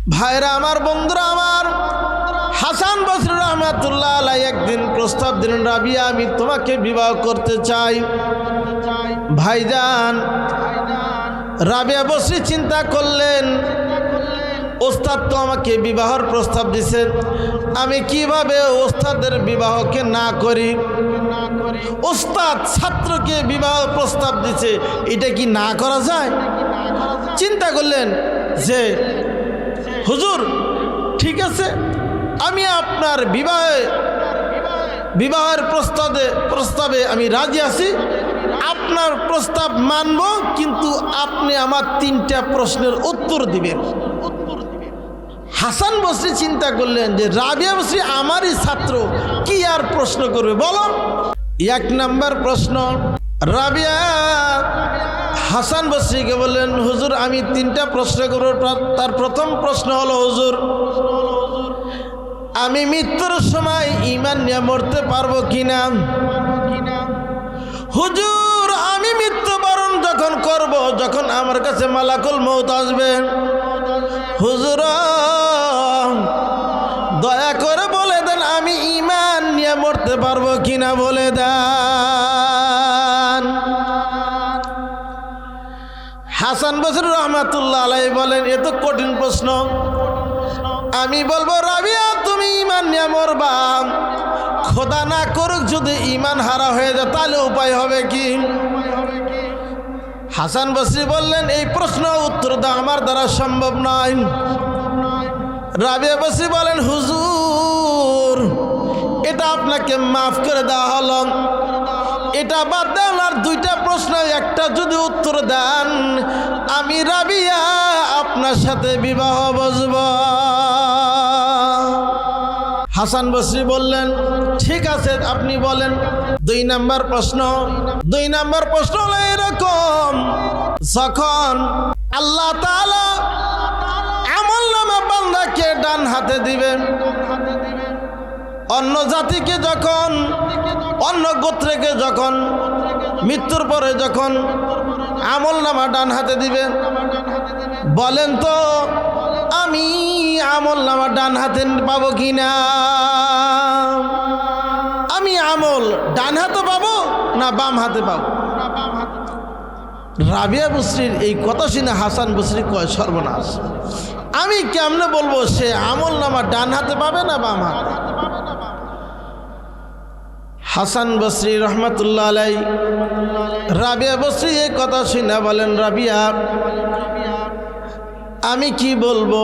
ভাইরা আমার, বন্ধুরা আমার, হাসান বসরি রহমাতুল্লাহ আলাইহি একদিন প্রস্তাব দিলেন, রাবিয়া আমি তোমাকে বিবাহ করতে চাই। ভাইজান রাবিয়া বসরি চিন্তা করলেন, ওস্তাদ তো আমাকে বিবাহের প্রস্তাব দিছেন, আমি কিভাবে ওস্তাদের বিবাহকে না করি? ওস্তাদ ছাত্রকে বিবাহ প্রস্তাব দিছে, এটা কি না করা যায়? চিন্তা করলেন যে হুজুর ঠিক আছে, আমি আপনার বিবাহের প্রস্তাবে আমি রাজি আছি, আপনার প্রস্তাব মানব, কিন্তু আপনি আমার 3টা প্রশ্নের উত্তর দিবেন। হাসান বসরি চিন্তা করলেন যে রাবিয়া বসরি আমারই ছাত্র, কি আর প্রশ্ন করবে বলো। 1 নম্বর প্রশ্ন, রাবিয়া হাসান বসরিকে বললেন, হুজুর আমি 3টা প্রশ্ন করব। তার প্রথম প্রশ্ন হলো, হুজুর আমি মৃত্যুর সময় ঈমান নিয়ে মরতে পারবো কিনা? হুজুর আমি মৃত্যুবরণ যখন করব, যখন আমার কাছে মালাকুল মউত আসবে, হুজুর দয়া করে বলে দেন আমি ঈমান নিয়ে মরতে পারবো কিনা, বলে দেন। হাসান বসরি রহমাতুল্লাহ আলাইহি বলেন, এ তো কঠিন প্রশ্ন। আমি বলবো রাবিয়া তুমি ঈমান নিয়ে মরবা, খোদা না করুক যদি ঈমান হারা হয়ে যায় তাহলে উপায় হবে কি? হাসান বসরি বললেন, এই প্রশ্ন উত্তর দাও আমার দ্বারা সম্ভব নয়। রাবিয়া বসরি বলেন, হুজুর এটা আপনাকে মাফ করে দেওয়া হলো, এটা বাদ দেন, আর 2টা প্রশ্ন একটা যদি উত্তর দেন আমি রাবিয়া আপনার সাথে বিবাহ বসব। হাসান বসরি বললেন, ঠিক আছে আপনি বলেন। 2 নম্বর প্রশ্ন হলো এরকম, যখন আল্লাহ তাআলা আমলনামা বান্দাকে ডান হাতে দিবেন, অন্য জাতিকে যখন, অন্য গোত্রকে যখন মৃত্যুর পরে যখন আমলনামা ডান হাতে দিবেন, বলেন তো আমি আমলনামা ডান হাতে পাবো কিনা? আমি আমল ডান হাতে পাবো না বাম হাতে পাবো? রাবিয়া বসরির এই কথা শুনে হাসান বসরি কয়, সর্বনাশ, আমি কেমনে বলবো সে আমলনামা ডান হাতে পাবে না বাম হাতে? হাসান বসরি রহমাতুল্লাহ আলাইহি রাবিয়া বসরি এই কথা শুনে বলেন, রাবিয়া আমি কি বলবো?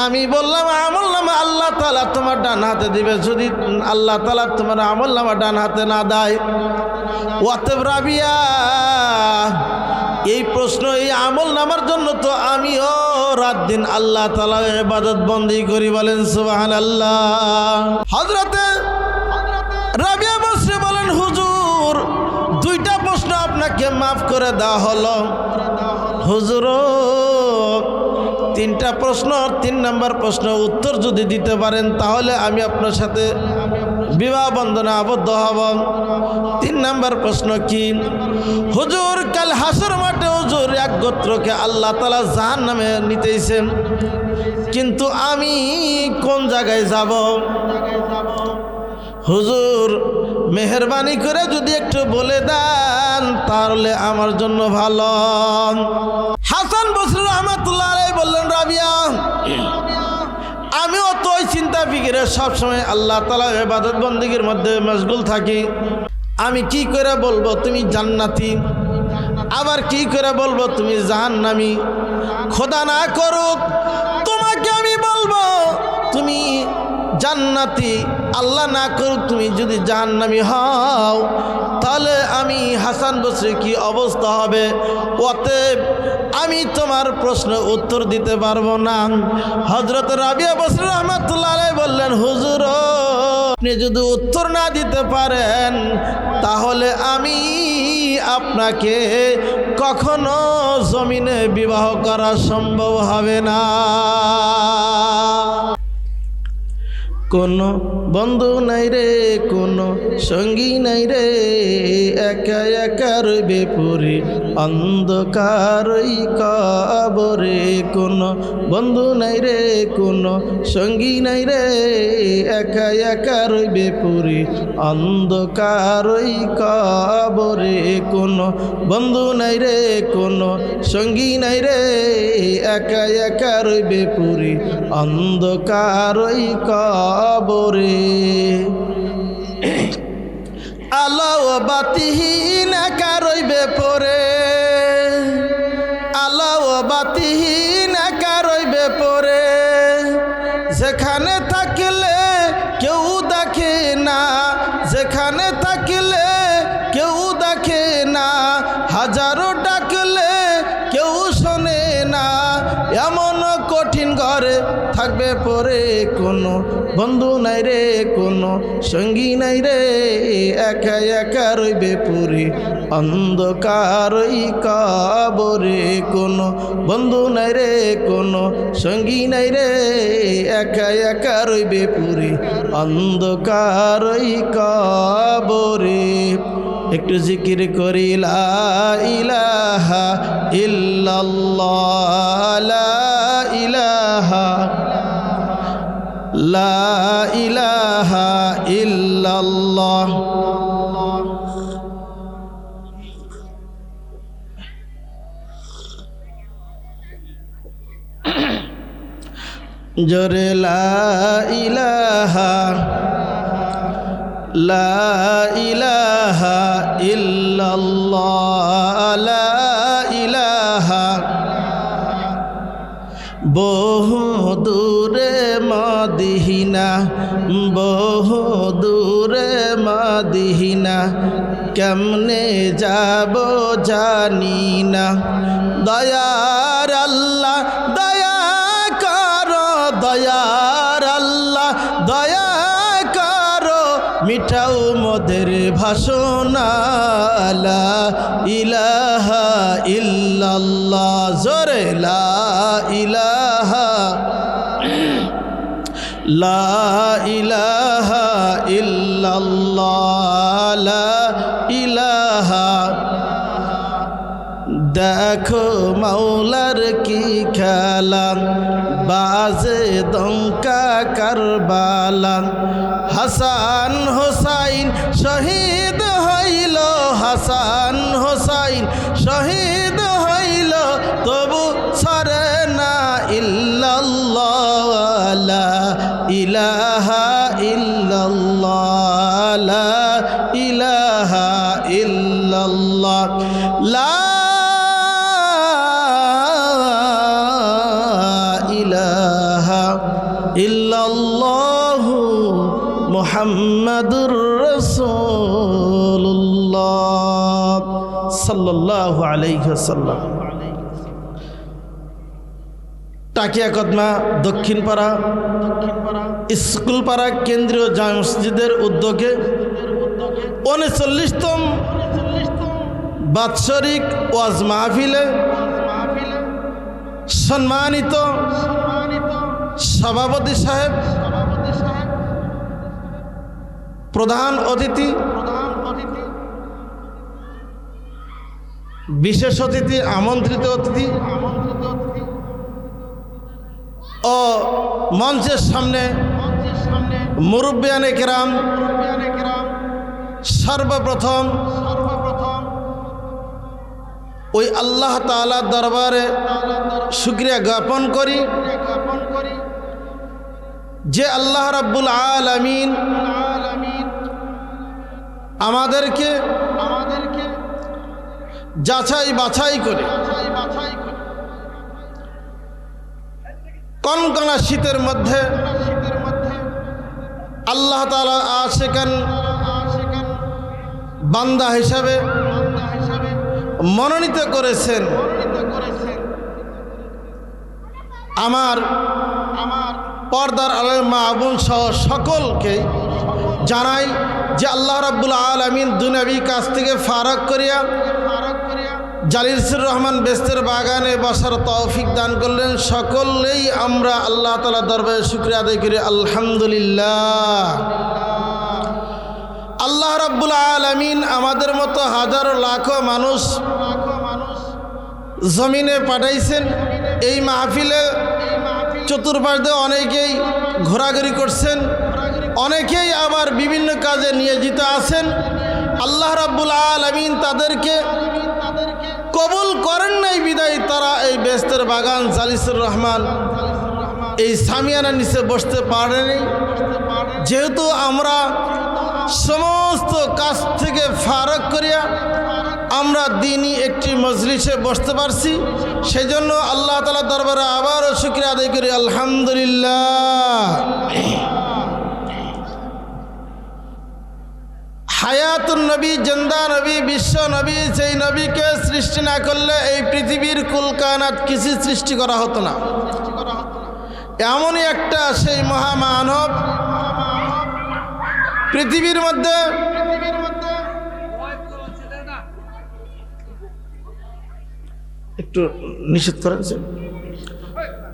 আমি বললাম আমলনামা আল্লাহ তাআলা তোমার ডান হাতে দিবে, যদি আল্লাহ তাআলা তোমার আমলনামা ডান হাতে না দেয়, অতএব রাবিয়া এই প্রশ্ন, এই আমলনামার জন্য তো আমিও রাত দিন আল্লাহ তাআলার ইবাদত বন্দেগী করি, বলেন সুবহানাল্লাহ। হযরতে রাবিয়া বসরি বলেন, হুজুর 2টা প্রশ্ন আপনাকে মাফ করে দেওয়া হলো, হুজুর 3টা প্রশ্ন, 3 নম্বর প্রশ্ন উত্তর যদি দিতে পারেন তাহলে আমি আপনার সাথে বিবাহ বন্ধনে আবদ্ধ হব। 3 নম্বর প্রশ্ন কি? হুজুর কাল হাসর মাঠে হুজুর এক গোত্রকে আল্লাহ তাআলা জাহান্নামে নিতেছেন, কিন্তু আমি কোন জায়গায় যাব? হুজুর মেহেরবানি করে যদি একটু বলে দেন তাহলে আমার জন্য ভালো। হাসান বসরি রহমাতুল্লাহ আলাইহি বললেন, রাবিয়া আমিও তো ওই চিন্তা ফিকিরে সবসময় আল্লাহ তাআলার ইবাদত বন্দেগীর মধ্যে মশগুল থাকি, আমি কি করে বলবো তুমি জান্নাতি, আবার কি করে বলবো তুমি জাহান্নামী? খোদা না করুক তোমাকে আমি বলবো তুমি জান্নাতি, আল্লাহ না করুক তুমি যদি জাহান্নামী হও, তাহলে আমি হাসান বসরি কি অবস্থা হবে? অতএব আমি তোমার প্রশ্ন উত্তর দিতে পারবো না। হযরত রাবিয়া বসরি রহমাতুল্লাহ আলাইহি বললেন, হুজুর আপনি যদি উত্তর না দিতে পারেন তাহলে আমি আপনাকে কখনো জমিনে বিবাহ করা সম্ভব হবে না। কোনো বন্ধু নাই রে, কোনো সঙ্গী নাই রে, একা একা রইবে পড়ে অন্ধকার ওই কবরে। কোনো বন্ধু নাই রে, কোনো সঙ্গী নাই রে, একা একা রইবে পড়ে অন্ধকার ওই কবরে। কোনো বন্ধু নাই রে, কোনো সঙ্গী নাই রে, একা একা রইবে পড়ে অন্ধকার ওই কবরে। আলো বাতিহীন একা রইবে পড়ে, আলো বাতিহীন একা রইবে পড়ে, যেখানে থাকলে কেউ দেখে না, যেখানে থাকলে কেউ দেখে না, হাজারো ডাকলে কেউ শোনে না, এমন কঠিন ঘরে থাকবে পড়ে। কোনো বন্ধু নাই রে, কোনো সঙ্গী নাই রে, একা একা রইবে পড়ে অন্ধকার ওই কবরে। কোনো বন্ধু নাই রে, কোনো সঙ্গী নাই রে, একা একা রইবে পড়ে অন্ধকার ওই কবরে। একটু জিকির করি লা ইলাহা ইল্লাল্লাহ, লা ইলাহা, লা ইলাহা ইল্লাল্লাহ। জোরে লা ইলাহা, লা ইলাহা ইল্লাল্লাহ, লা ইলাহা। বহু দূরে মদিনা, বহু দূরে মদিনা, কেমনে যাব জানি না। দয়ার আল্লাহ দয়া করো, দয়ার আল্লাহ দয়া করো, মিঠাও মোদের ভাষণা। লা ইলাহা ইল্লাল্লাহ, জোরে লা ইলাহা, লা ইলাহা ইল্লাল্লাহ, লা ইলাহা। দেখো মাওলার কি খেলা, বাজে দঙ্কা কারবালা, হাসান হোসাইন শহীদ হইল, হাসান হোসাইন শহীদ হইল, তবু ছাড়ে না ইল্লাল্লাহ, লা ইলাহা ইল্লাল্লাহ, লা ইলাহা ইল্লাল্লাহ, লা ইলাহা ইল্লাল্লাহু মুহাম্মাদুর রাসূলুল্লাহ সাল্লাল্লাহু আলাইহি ওয়াসাল্লাম। টাকিয়া কদমা দক্ষিণপাড়া স্কুলপাড়া কেন্দ্রীয় জামে মসজিদের উদ্যোগে 39তম বাৎসরিক ওয়াজ মাহফিলে সম্মানিত সভাপতি সাহেব, প্রধান অতিথি, বিশেষ অতিথি, আমন্ত্রিত অতিথি ও মঞ্চের সামনে মুরব্বিয়ানে কেরাম, সর্বপ্রথম ওই আল্লাহ তাআলার দরবারে শুকরিয়া জ্ঞাপন করি যে আল্লাহ রাব্বুল আলামিন আমাদেরকে যাচাই বাছাই করে কনকনা শীতের মধ্যে আল্লাহ তাআলা আশিকান বান্দা হিসাবে মনোনীত করেছেন। আমার পর্দার আলের মা বোন সহ সকলকে জানাই যে আল্লাহ রাব্বুল আলামিন দুনিয়াবি কাজ থেকে ফারাক করিয়া জালিলুর রহমান বেস্তের বাগানে বসার তৌফিক দান করলেন। সকলেই আমরা আল্লাহ তাআলার দরবারে শুকরিয়া আদায় করি আলহামদুলিল্লাহ। আল্লাহ রাব্বুল আলামিন আমাদের মতো হাজারো লাখো মানুষ জমিনে পাঠাইছেন। এই মাহফিলে চতুর্পাশ দিয়ে অনেকেই ঘোরাঘুরি করছেন, অনেকেই আবার বিভিন্ন কাজে নিয়োজিত আছেন। আল্লাহ রাব্বুল আলামিন তাদেরকে কবুল করেন নাই বিদায় তারা এই বেস্তের বাগান জালিলুর রহমান এই সামিয়ানার নিচে বসতে পারেনি। যেহেতু আমরা সমস্ত কাজ থেকে ফারাক করিয়া আমরা দিনই একটি মজলিসে বসতে পারছি, সেজন্য আল্লাহ তাআলার দরবারে আবারও শুকরিয়া আদায় করি আলহামদুলিল্লাহ। হায়াতুন নবী, জিন্দা নবী, বিশ্ব নবী, সেই নবীকে সৃষ্টি না করলে এই পৃথিবীর কুল কায়নাত কিছু সৃষ্টি করা হতো না। এমনই একটা সেই মহামানব পৃথিবীর মধ্যে একটু নিষেধ করেছে।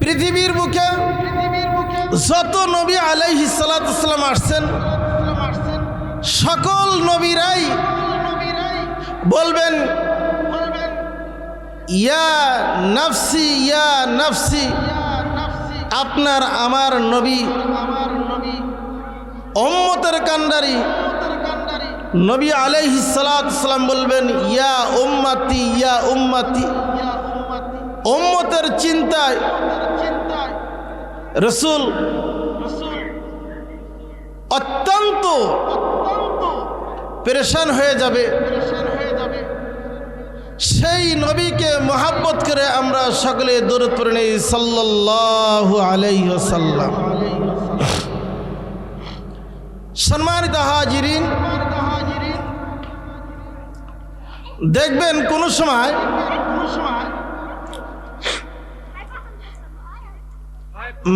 পৃথিবীর বুকে যত নবী আলাইহিস সালাতু ওয়াস সালাম আসছেন, সকল নবীরাই বলবেন ইয়া নফসি ইয়া নফসি। আপনার আমার নবী উম্মতের কান্ডারি নবী আলাইহিস সালাতু ওয়াস সালাম বলবেন ইয়া উম্মতি ইয়া উম্মতি। উম্মতের চিন্তায় রাসূল অত্যন্ত পেরেশান হয়ে যাবে। সেই নবীকে মহব্বত করে আমরা সকলে দরুদ পড়ে নেই সাল্লাল্লাহু আলাইহি ওয়াসাল্লাম। সম্মানিত হাজিরিন, দেখবেন কোন সময়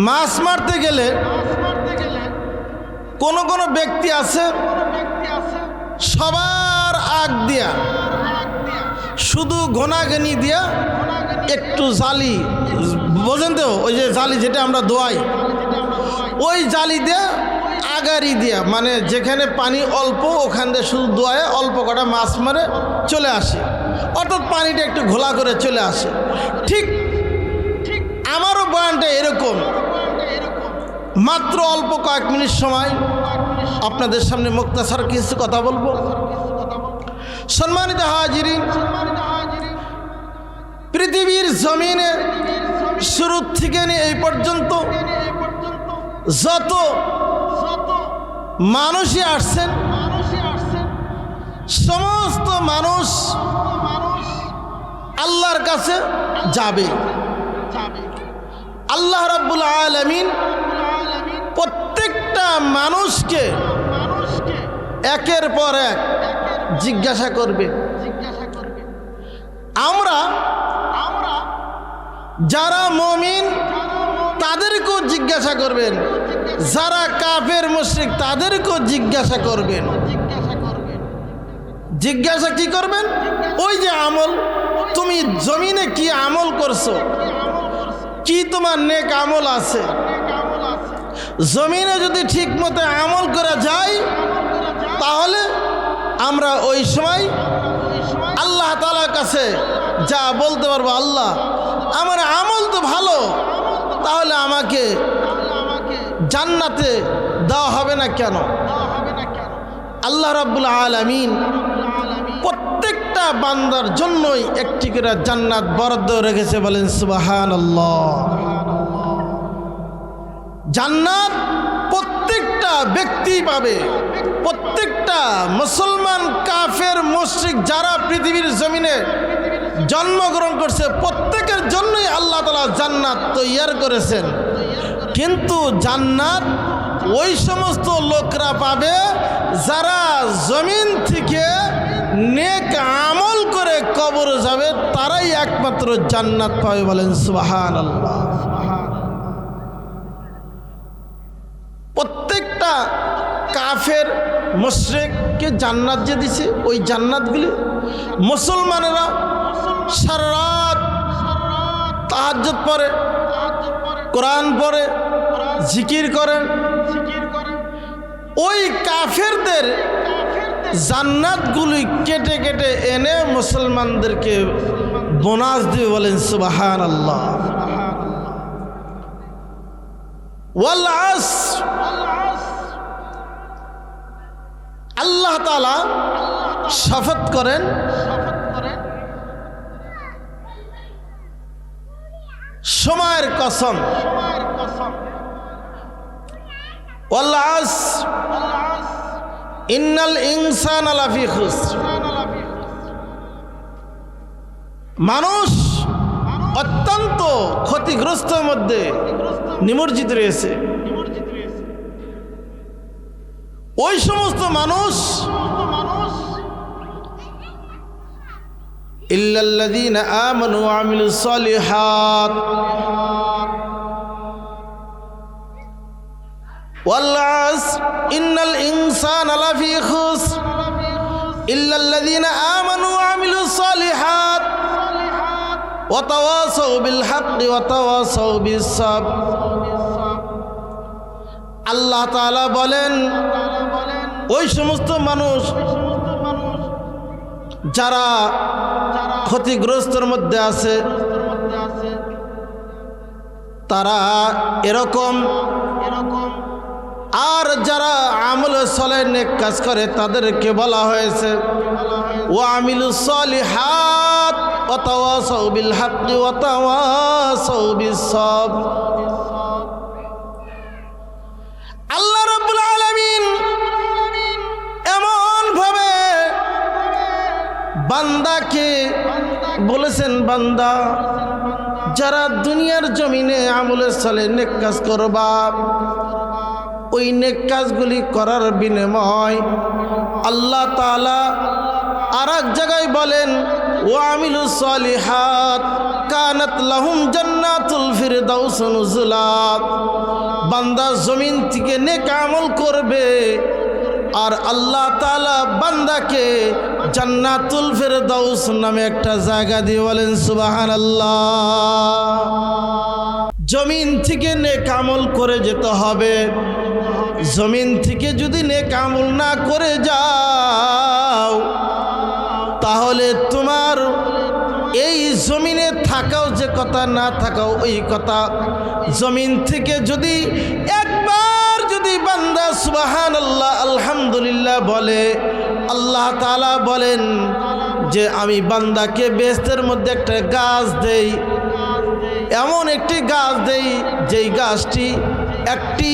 মাছ মারতে গেলে কোন কোন ব্যক্তি আছে সবার আগ দিয়া শুধু ঘনাঘনি দিয়া একটু জালি, বোঝেন তো, ওই যে জালি যেটা আমরা দোয়াই, ওই জালি দিয়া আগারি দিয়া, মানে যেখানে পানি অল্প ওখান দিয়ে শুধু দোয়ায় অল্প কটা মাছ মারে চলে আসে, অর্থাৎ পানিটা একটু ঘোলা করে চলে আসে। ঠিক আমারও বয়ানটা এরকম, মাত্র অল্প কয়েক মিনিট সময় আপনাদের সামনে মুক্তাসার কিছু কথা বলবো। সম্মানিত হাজিরিন, পৃথিবীর জমিনে শুরু থেকে নিয়ে এই পর্যন্ত যত মানুষই আসছেন, সমস্ত মানুষ আল্লাহর কাছে যাবে। আল্লাহ রাব্বুল আলামিন প্রত্যেকটা মানুষকে একের পর এক জিজ্ঞাসা করবে। আমরা যারা মুমিন তাদেরকেও জিজ্ঞাসা করবেন, যারা কাফের মুশরিক তাদেরকেও জিজ্ঞাসা করবেন। জিজ্ঞাসা কি করবেন? ওই যে আমল, তুমি জমিনে কি আমল করছো, কি তোমার নেক আমল আছে। জমিনে যদি ঠিক মতো আমল করা যায় তাহলে আমরা ওই সময় আল্লাহ তাআলার কাছে যা বলতে পারবো, আল্লাহ আমার আমল তো ভালো, তাহলে আমাকে জান্নাতে দেওয়া হবে না কেন? আল্লাহ রাব্বুল আলামিন প্রত্যেকটা বান্দার জন্যই একটি করে জান্নাত বরাদ্দ রেখেছে, বলেন সুবহানাল্লাহ। জান্নাত প্রত্যেকটা ব্যক্তি পাবে, প্রত্যেকটা মুসলমান, কাফের, মুশরিক যারা পৃথিবীর জমিনে জন্মগ্রহণ করছে প্রত্যেকের জন্যই আল্লাহ তাআলা জান্নাত তৈয়ার করেছেন। কিন্তু জান্নাত ওই সমস্ত লোকরা পাবে যারা জমিন থেকে নেক আমল করে কবরে যাবে, তারাই একমাত্র জান্নাত পাবে, বলেন সুবহানাল্লাহ। প্রত্যেকটা কাফের মুশরিককে জান্নাত যে দিছে, ওই জান্নাতগুলি মুসলমানেরা সারা রাত তাহাজ্জুদ পড়ে, কোরআন পড়ে, জিকির করে, ওই কাফেরদের জান্নাতগুলি কেটে কেটে এনে মুসলমানদেরকে বোনাস দিয়ে বলেন সুবহানাল্লাহ। ওয়াল আসর, আল্লাহ তাআলা শপথ করেন সময়ের কসম। ওয়াল আসর ইন্নাল ইনসানা লাফি খুসর, মানুষ অত্যন্ত ক্ষতিগ্রস্তের মধ্যে নিমজ্জিত রয়েছে। ওই সমস্ত মানুষ ইল্লাল্লাযীনা আমানু ওয়া আমিলুস সালিহাত ওয়াল আসর ইন্নাল ইনসানা লাফি খুসর ইল্লাল্লাযীনা আমানু ওয়া আমিলুস সালিহাত ওয়া তাওয়াসাউ বিল হাক্কি ওয়া তাওয়াসাউ বিস সাবর। আল্লাহ তাআলা বলেন ওই সমস্ত মানুষ যারা ক্ষতিগ্রস্তের মধ্যে আছে তারা এরকম, আর যারা আমল সালেহ নেক কাজ করে তাদেরকে বলা হয়েছে ওয়া আমিলুস সালিহাত ওয়া তাওয়াসাউ বিল হাক্কি ওয়া তাওয়াসাউ বিস সাবর। আল্লাহ রাব্বুল আলামিন এমন ভাবে বান্দাকে বলেছেন, বান্দা যারা দুনিয়ার জমিনে আমলে সালেহ নেক কাজ করবা, ওই নেক কাজগুলি করার বিনিময় আল্লাহ তাআলা আর এক জায়গায় বলেন ওয়া আমিলুস সালিহাত কানাত লাহুম জান্নাতুল ফিরদাউস নুজুলা। বান্দা জমিন থেকে নেক আমল করবে আর আল্লাহ তাআলা বান্দাকে জান্নাতুল ফিরদাউস নামে একটা জায়গা দিয়ে বলেন সুবহানাল্লাহ। জমিন থেকে নেক আমল করে যেতে হবে। জমিন থেকে যদি নেক আমল না করে যাও তাহলে তোমার এই জমিনে থাকাও যে কথা, না থাকাও ওই কথা। জমিন থেকে যদি একবার যদি বান্দা সুবহানাল্লাহ আলহামদুলিল্লাহ বলে, আল্লাহ তাআলা বলেন যে আমি বান্দাকে বেহেশতের মধ্যে একটা গাছ দেই, এমন একটি গাছ দেই যেই গাছটি একটি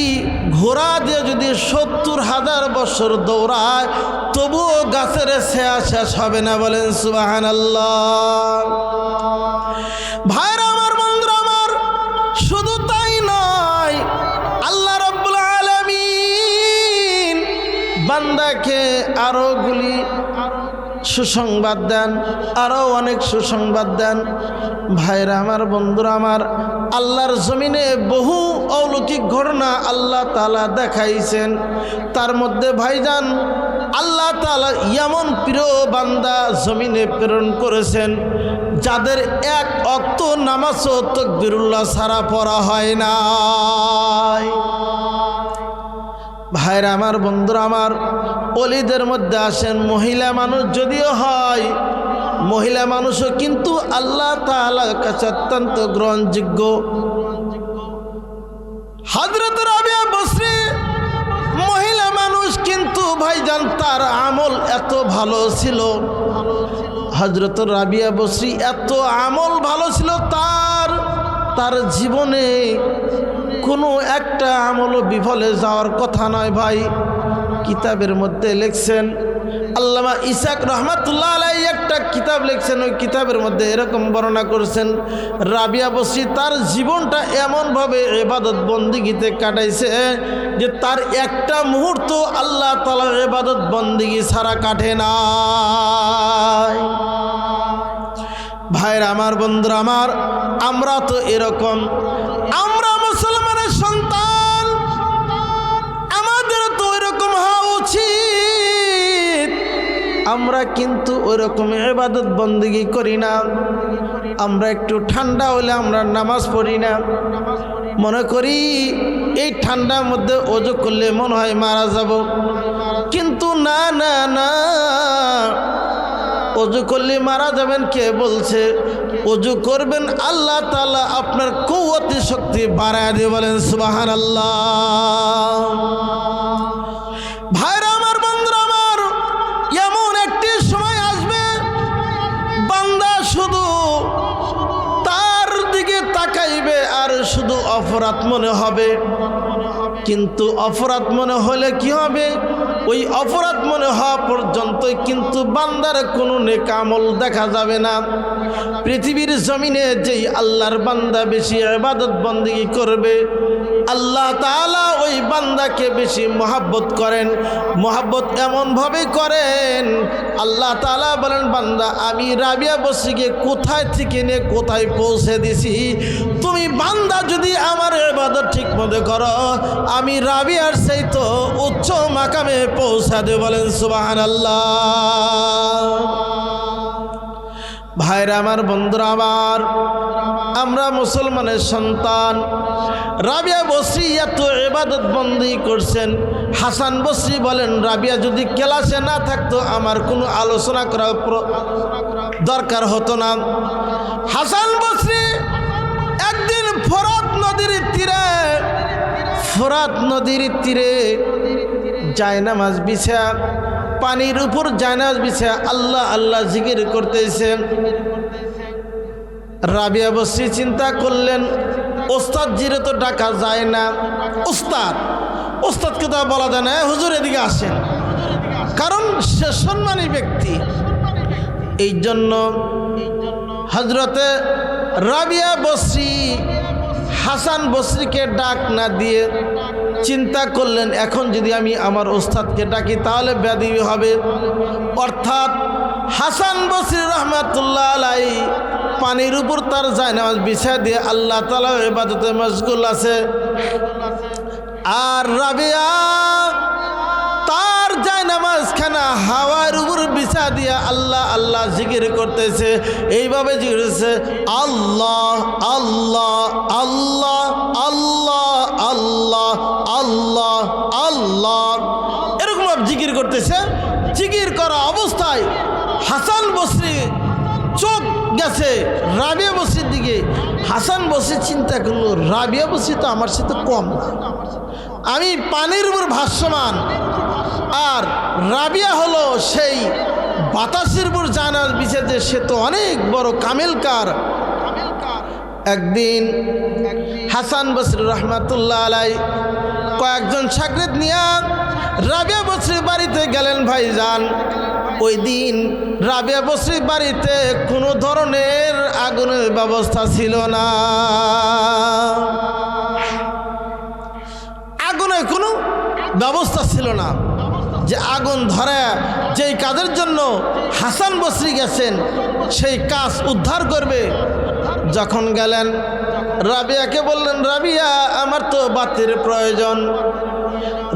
ঘোড়া দিয়ে যদি ৭০,০০০ বছর দৌড়ায় তবুও গাছের ছায়া শেষ হবে না, বলেন সুবহানাল্লাহ। ভাইরা আমার, বন্ধুরা আমার, শুধু তাই নয়, আল্লাহ রাব্বুল আলামিন বান্দাকে আরো গুলি সুসংবাদ দেন, আরো অনেক সুসংবাদ দেন। ভাইরা আমার, বন্ধুরা আমার, আল্লাহর জমিনে বহু অলৌকিক ঘটনা আল্লাহ তাআলা দেখাইছেন। তার মধ্যে ভাইজান আল্লাহ তাআলা এমন প্রিয় বান্দা জমিনে প্রেরণ করেছেন যাদের এক ওয়াক্ত নামাজও তাকবীরুল্লাহ ছাড়া পড়া হয় না। ভাইরা আমার, বন্ধুরা আমার, ওলিদের মধ্যে আসেন মহিলা মানুষ যদিও হয়, মহিলা মানুষও কিন্তু আল্লাহ তাআলার কাছে অত্যন্ত গ্রহণযোগ্য। হযরত রাবিয়া বসরি মহিলা মানুষ, কিন্তু ভাইজান তার আমল এত ভালো ছিল, হযরত রাবিয়া বসরি এত আমল ভালো ছিল, তার জীবনে কোনো একটা আমলও বিফলে যাওয়ার কথা নয়। ভাই কিতাবের মধ্যে লিখছেন, আল্লামা ইসাক রহমাতুল্লাহ আলাইহি একটা কিতাব লিখছেন, ওই কিতাবের মধ্যে এরকম বর্ণনা করেছেন রাবিয়া বসরি তার জীবনটা এমনভাবে ইবাদত বন্দিগিতে কাটাইছে যে তার একটা মুহূর্ত আল্লাহ তাআলার ইবাদত বন্দিগি ছাড়া কাটে না। ভাইরা আমার, বন্ধুরা আমার, আমরা তো এরকম, আমরা মুসলমানের সন্তান, আমাদের তো এরকম হওয়া উচিত। আমরা কিন্তু ওইরকম ইবাদত বন্দেগী করি না। আমরা একটু ঠান্ডা হলে আমরা নামাজ পড়ি না, মনে করি এই ঠান্ডার মধ্যে ওযু করলে মনে হয় মারা যাব। কিন্তু না না না, ওযু করলে মারা যাবেন কে বলছে? ওযু করবেন, আল্লাহ তাআলা আপনার কুওয়াতি শক্তি বাড়ায় দিয়ে বলেন সুবহানাল্লাহ। ভাইরা আমার, বন্ধুরা আমার, এমন একটি সময় আসবে বান্দা শুধু তার দিকে তাকাইবে আর শুধু অপরাধ মনে হবে। কিন্তু অপরাধ মনে হলে কি হবে? ওই অপরাধ মনে হওয়া পর্যন্তই কিন্তু বান্দার কোনো নেক আমল দেখা যাবে না। পৃথিবীর জমিনে যেই আল্লাহর বান্দা বেশি ইবাদত বন্দেগী করবে, আল্লাহ তাআলা ওই বান্দাকে বেশি মহব্বত করেন। মহব্বত এমনভাবে করেন, আল্লাহ তাআলা বলেন, বান্দা আমি রাবিয়া বসরিকে কোথায় থেকে নিয়ে কোথায় পৌঁছে দিছি, তুমি বান্দা যদি আমার ইবাদত ঠিক মতো করো, আমি রাবিয়ার চাইতে উচ্চ মাকামে পৌঁছা দেব। বলেন সুবহানাল্লাহ। ভাইরা আমার, বন্ধুরা আমার, আমরা মুসলমানের সন্তান। রাবিয়া বসরি এত ইবাদত বন্দেগী করছেন। হাসান বসরি বলেন, রাবিয়া যদি ক্লাসে না থাকতো আমার কোনো আলোচনা করা দরকার হতো না। হাসান বসরি একদিন ফোরাত নদীর তীরে জায়নামাজ বিছা, পানির উপর জায়নামাজ বিছা আল্লাহ আল্লাহ জিকির করতেছে। রাবিয়া বসরি চিন্তা করলেন, ওস্তাদ জিরে তো ডাকা যায় না। ওস্তাদকে তো বলা যায় না, হুজুর এদিকে আসেন, কারণ সে সম্মানী ব্যক্তি। এই জন্য হযরতে রাবিয়া বসরি হাসান বসরিকে ডাক না দিয়ে চিন্তা করলেন, এখন যদি আমি আমার ওস্তাদকে ডাকি তাহলে বেয়াদবি হবে। অর্থাৎ হাসান বসরি রহমাতুল্লাহ আলাইহি পানির উপর তার জায়নামাজ বিছায় দিয়ে আল্লাহ তাআলা ইবাদতে মশগুল আছে। আর রাবিয়া তার জায়নামাজখানা হাওয়ার উপর বিছা দিয়া আল্লাহ আল্লাহ জিকির করতেছে। এইভাবে জিকির করতেছে, আল্লাহ আল্লাহ আল্লাহ আল্লাহ আল্লাহ আল্লাহ আল্লাহ, এরকম জিকির করতেছে। জিকির করা অবস্থায় হাসান বসরি চোখ গেছে রাবিয়া বসরির দিকে। হাসান বসরি চিন্তা করলো, রাবিয়া বসরি তো আমার সাথে কম না, আমি পানির উপর ভাসমান, আর রাবিয়া হলো সেই বাতাসের উপর জায়নামাজ বিছাতে, সে তো অনেক বড় কামেলকার। একদিন হাসান বসরি রহমাতুল্লাহ আলাইহি কয়েকজন শাগির্দ নিয়ে রাবিয়া বসরির বাড়িতে গেলেন। ভাইজান, ওই দিন রাবিয়া বসরির বাড়িতে কোনো ধরনের আগুনের ব্যবস্থা ছিল না। আগুনের কোনো ব্যবস্থা ছিল না যে আগুন ধরে যেই কাজের জন্য হাসান বসরি গেছেন সেই কাজ উদ্ধার করবে। যখন গেলেন রাবিয়াকে বললেন, রাবিয়া আমার তো বাতির প্রয়োজন।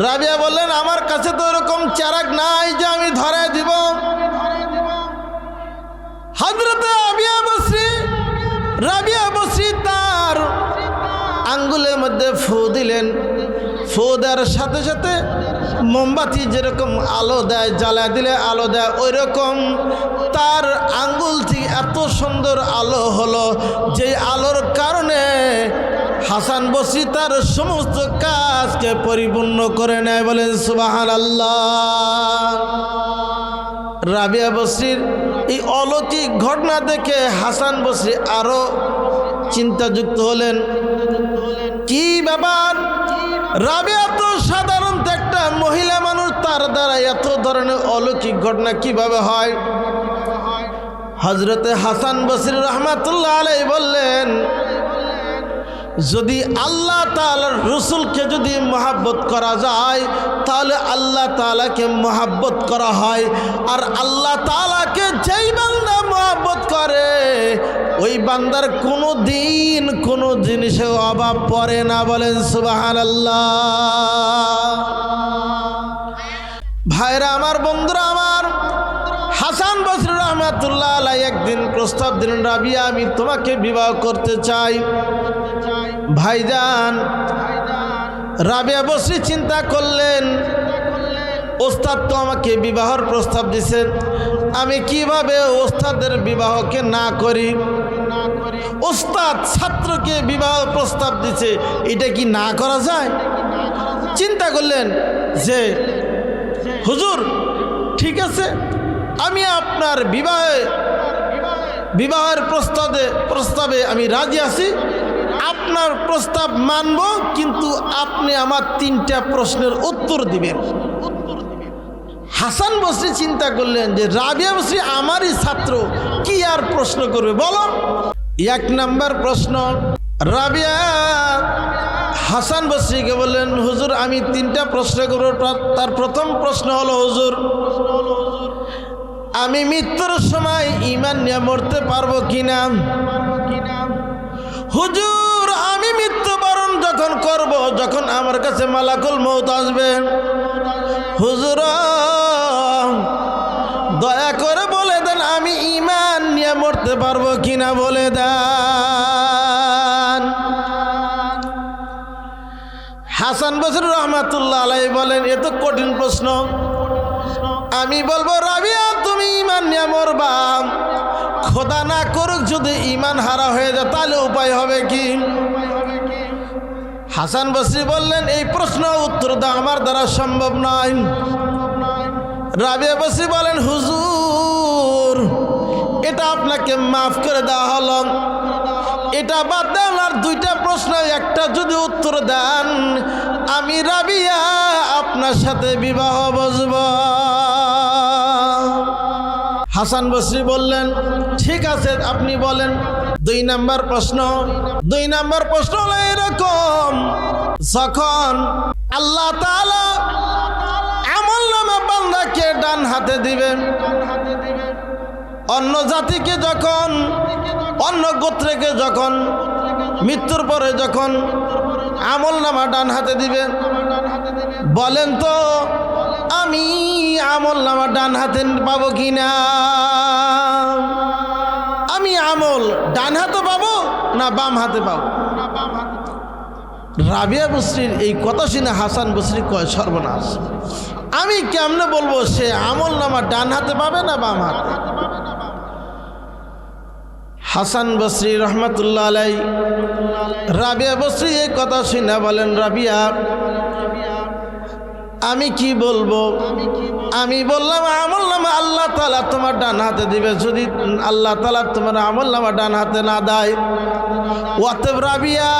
রাবিয়া বললেন, আমার কাছে তো এরকম চারাক নাই যে আমি ধরে দিব। হযরতে রাবিয়া বসরি তার আঙ্গুলের মধ্যে ফু দিলেন। ফু দেওয়ার সাথে সাথে মোমবাতি যেরকম আলো দেয়, জ্বালা দিলে আলো দেয়, ওই রকম তার আঙ্গুল থেকে এত সুন্দর আলো হলো, যে আলোর কারণে হাসান বসরি তার সমস্ত কাজকে পরিপূর্ণ করে নেয়। বলেন সুবহানাল্লাহ। রাবিয়া বসরির এই অলৌকিক ঘটনা দেখে হাসান বসরি আরো চিন্তাযুক্ত হলেন, কি ব্যাপার, রাবিয়া তো সাধারণত একটা মহিলা মানুষ, তার দ্বারা এত ধরনের অলৌকিক ঘটনা কিভাবে হয়? হযরতে হাসান বসরি রহমাতুল্লাহ আলাইহি বললেন, যদি আল্লাহ তাআলার রাসূলকে যদি মহব্বত করা যায় তাহলে আল্লাহ তাআলাকে মহব্বত করা হয়। আর আল্লাহ তাআলাকে যেই বান্দা মহব্বত করে ওই বান্দার কোনো দিন কোনো জিনিসে অভাব পড়ে না। বলেন সুবহানাল্লাহ। ভাইরা আমার, বন্ধুরা আমার, একদিন প্রস্তাব দিলেন, রাবিয়া আমি তোমাকে বিবাহ করতে চাই। ভাইজান রাবিয়া বসরি চিন্তা করলেন, ওস্তাদ তো আমাকে বিবাহর প্রস্তাব দিছেন, আমি কিভাবে ওস্তাদের বিবাহকে না করি? ওস্তাদ ছাত্রকে বিবাহ প্রস্তাব দিছে, এটা কি না করা যায়? চিন্তা করলেন যে হুজুর ঠিক আছে, আমি আপনার বিবাহের প্রস্তাবে আমি রাজি আছি, আপনার প্রস্তাব মানব, কিন্তু আপনি আমার 3টা প্রশ্নের উত্তর দিবেন। হাসান বসরি চিন্তা করলেন যে রাবিয়া বসরি আমারই ছাত্র, কি আর প্রশ্ন করবে বলো। 1 নাম্বার প্রশ্ন, রাবিয়া হাসান বসরিকে বললেন, হুজুর আমি 3টা প্রশ্ন করব। তার প্রথম প্রশ্ন হলো, হুজুর আমি মৃত্যুর সময় ঈমান নিয়ে মরতে পারবো কিনা? হুজুর আমি মৃত্যুবরণ যখন করব, যখন আমার কাছে মালাকুল মউত আসবে, হুজুর দয়া করে বলে দেন আমি ঈমান নিয়ে মরতে পারবো কিনা, বলে দেন। হাসান বসরি রহমাতুল্লাহ আলাইহি বলেন, এ তো কঠিন প্রশ্ন। আমি বলবো রাবিয়া তুমি ঈমান নিয়ে মরবা, খোদা না করুক যদি ঈমান হারা হয়ে যায় তাহলে উপায় হবে কি? হাসান বসরি বললেন, এই প্রশ্ন উত্তর দেওয়া আমার দ্বারা সম্ভব নয়। রাবিয়া বসরি বলেন, হুজুর এটা আপনাকে মাফ করে দেওয়া হলো, এটা বাদ দেন, আর 2টা প্রশ্ন একটা যদি উত্তর দেন আমি রাবিয়া আপনার সাথে বিবাহ বসব। হাসান বসরি বললেন, ঠিক আছে আপনি বলেন। 2 নাম্বার প্রশ্ন হলো এরকম, যখন আল্লাহ তাআলা আমলনামা বান্দাকে ডান হাতে দিবেন, অন্য জাতিকে যখন, অন্য গোত্রকে যখন মৃত্যুর পরে যখন আমলনামা ডান হাতে দিবেন, বলেন তো আমি আমলনামা ডান হাতে পাবো কিনা? আমি আমল ডান হাতে পাবো না বাম হাতে পাবো? রাবিয়া বসরির এই কথা শুনে হাসান বসরি কয়, সর্বনাশ, আমি কেমনে বলবো সে আমলনামা ডান হাতে পাবে না বাম হাতে? হাসান বসরি রহমাতুল্লাহ আলাইহি রাবিয়া বসরি এই কথা শুনে বলেন, রাবিয়া আমি কি বলবো? আমি বললাম আমলনামা আল্লাহ তাআলা তোমার ডান হাতে দিবে, যদি আল্লাহ তাআলা তোমার আমলনামা ডান হাতে না দেয়, অতএব রাবিয়া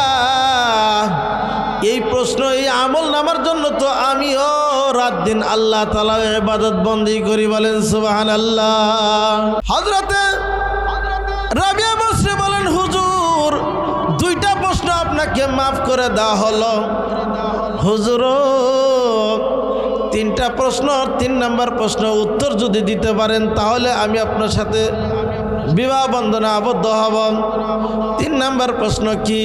এই প্রশ্ন, এই আমলনামার জন্য তো আমিও রাত দিন আল্লাহ তাআলার ইবাদত বন্দেগী করি, বলেন সুবহানাল্লাহ। হযরতে রাবিয়া বসরি বলেন, হুজুর 2টা প্রশ্ন আপনাকে মাফ করে দেওয়া হলো, হুজুর 3টা প্রশ্ন, 3 নাম্বার প্রশ্ন উত্তর যদি দিতে পারেন তাহলে আমি আপনার সাথে বিবাহ বন্ধনে আবদ্ধ হব। 3 নাম্বার প্রশ্ন কি?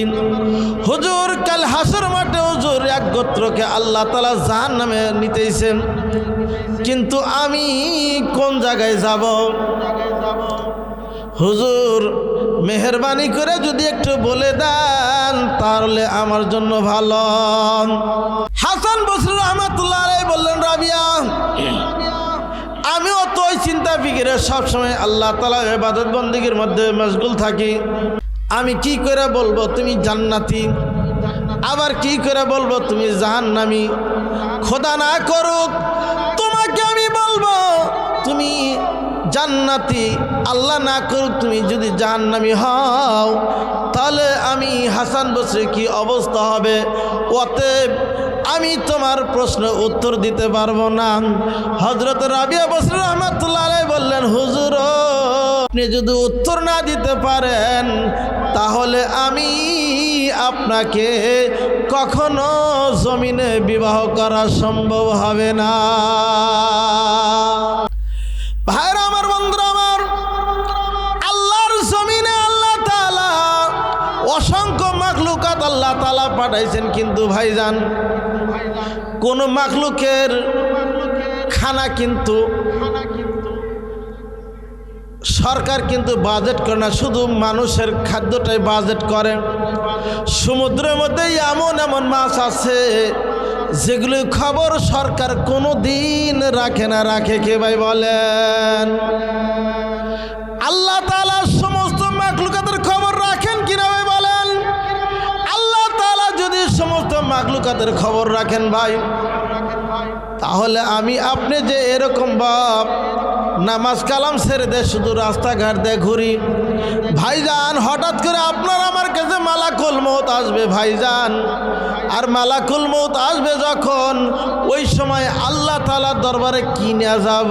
হুজুর কাল হাসর মাঠে হুজুর এক গোত্রকে আল্লাহ তাআলা জাহান্নামে নিতেছেন, কিন্তু আমি কোন জায়গায় যাব? হুজুর মেহেরবানি করে যদি একটু বলে দেন তাহলে আমার জন্য ভালো। হাসান বসরি রহমাতুল্লাহ আলাইহি বললেন, রাবিয়া আমিও তো ওই চিন্তা ফিকিরে সবসময় আল্লাহ তাআলার ইবাদত বন্দেগীর মধ্যে মশগুল থাকি, আমি কি করে বলবো তুমি জান্নাতি, আবার কি করে বলবো তুমি জাহান্নামী? খোদা না করুক তোমাকে আমি বলবো তুমি জান্নাতি, আল্লাহ না করুক তুমি যদি জাহান্নামী হও, তাহলে আমি হাসান বসরি কি অবস্থা হবে? অতএব আমি তোমার প্রশ্ন উত্তর দিতে পারবো না। হযরত রাবিয়া বসরি রহমাতুল্লাহ আলাইহি বললেন, হুজুর আপনি যদি উত্তর না দিতে পারেন তাহলে আমি আপনাকে কখনো জমিনে বিবাহ করা সম্ভব হবে না। ভাইরা আমার, বন্ধুরা আমার, আল্লাহর জমিনে আল্লাহ তাআলা অসংখ্য মাখলুকাত আল্লাহ তাআলা পাঠাইছেন, কিন্তু ভাইজান কোন মাখলুকের খানা কিন্তু সরকার কিন্তু বাজেট করে না, শুধু মানুষের খাদ্যটাই বাজেট করে। সমুদ্রের মধ্যে এমন এমন মাছ আছে যেগুলো খবর সরকার কোনো দিন রাখে না। রাখে কে ভাই বলেন? আল্লাহ তাআলা সমস্ত মাখলুকাতের খবর রাখেন কিনা ভাই বলেন? আল্লাহ তাআলা যদি সমস্ত মাখলুকাতের খবর রাখেন ভাই, তাহলে আমি আপনি যে এরকম বাপ নামাজ কালাম ছেড়ে দে শুধু রাস্তাঘাট দিয়ে ঘুরি, ভাইজান হঠাৎ করে আপনার আমার কাছে মালাকুল মউত আসবে ভাইজান। আর মালাকুল মউত আসবে যখন, ওই সময় আল্লাহ তাআলার দরবারে কি নিয়ে যাব?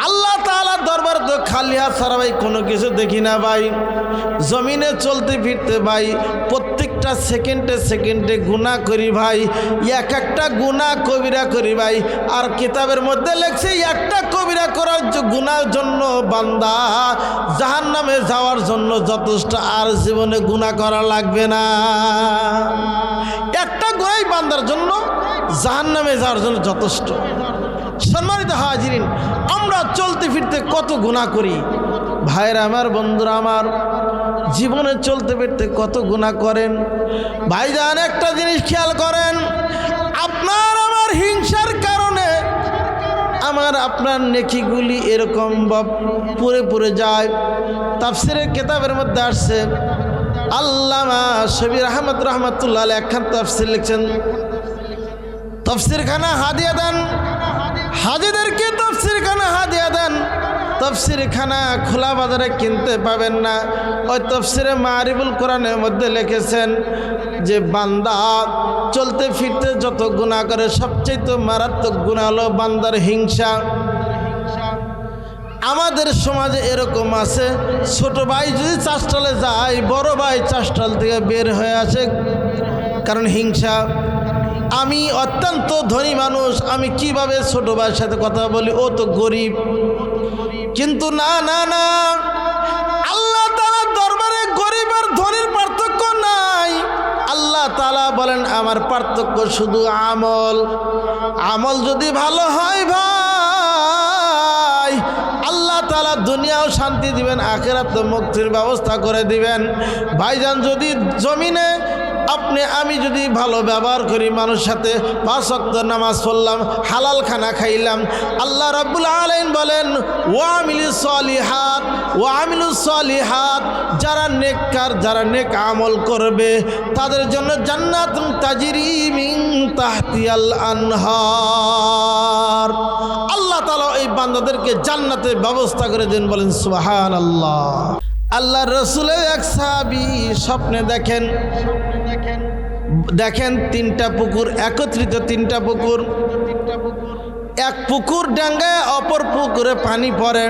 আল্লাহ তাআলার দরবার তো খালি হাত ছাড়া ভাই কোনো কিছু দেখি না ভাই। জমিনে চলতে ফিরতে ভাই প্রত্যেকটা সেকেন্ডে সেকেন্ডে গুনাহ করি ভাই, এক একটা গুনাহ কবিরা করি ভাই। আর কিতাবের মধ্যে লেখছে একটা কবিরা করার গুনার জন্য বান্দা জাহান্নামে যাওয়ার জন্য যথেষ্ট, আর জীবনে গুনাহ করা লাগবে না। একটা গুনাহ বান্দার জন্য জাহান্নামে যাওয়ার জন্য যথেষ্ট। সম্মানিত হাজিরিন, আমরা চলতে ফিরতে কত গুনাহ করি ভাইরা আমার, বন্ধুরা আমার, জীবনে চলতে ফিরতে কত গুনাহ করেন ভাইজান। একটা জিনিস খেয়াল করেন, আপনার আমার হিংসার কারণে আমার আপনার নেকিগুলি এরকম পুরে পুরে যায়। তাফসিরের কিতাবের মধ্যে আসছে, আল্লামা শবীর আহমদ রহমাতুল্লাহ আলাইহি একখান তাফসির লিখছেন। তাফসিরখানা হাদিয়া দেন, হাজিদেরকে তাফসিরখানা হাদিয়া দেন। তাফসিরখানা খোলা বাজারে কিনতে পাবেন না। ওই তাফসিরে মারিফুল কোরআনের মধ্যে লিখেছেন যে বান্দা চলতে ফিরতে যত গুনাহ করে সবচেয়ে মারাত্মক গুনাহ হলো বান্দার হিংসা। আমাদের সমাজে এরকম আছে, ছোট ভাই যদি চাষটালে যায়, বড় ভাই চাষটাল থেকে বের হয়ে আসে, কারণ হিংসা। আমি অত্যন্ত ধনী মানুষ, আমি কিভাবে ছোট ভাইয়ের সাথে কথা বলি, ও তো গরিব। কিন্তু না না না, আল্লাহ তাআলার দরবারে গরিব আর ধনীর পার্থক্য নাই। আল্লাহ তাআলা বলেন আমার পার্থক্য শুধু আমল। আমল যদি ভালো হয় ভাই, আল্লাহ তাআলা দুনিয়াও শান্তি দিবেন, আখিরাতে মুক্তির ব্যবস্থা করে দিবেন। ভাইজান যদি জমিনে আপনি আমি যদি ভালো ব্যবহার করি, মানুষের সাথে 5 ওয়াক্ত নামাজ পড়লাম, হালাল খানা খাইলাম, আল্লাহ রাব্বুল আলামিন বলেন ওয়ামিলুস সলিহাত ওয়ামিলুস সলিহাত, যারা নেককার, যারা নেক আমল করবে তাদের জন্য জান্নাতুন তাজরি মিন তাহতিহাল আনহার। আল্লাহ তাআলা এই বান্দাদেরকে জান্নাতের ব্যবস্থা করে দেন, বলেন সুবহানাল্লাহ। আল্লাহ রসুলের এক সাহাবী স্বপ্নে দেখেন 3টা পুকুর একত্রিত, 3টা পুকুর, এক পুকুর ডাঙ্গায় অপর পুকুরে পানি পড়ে।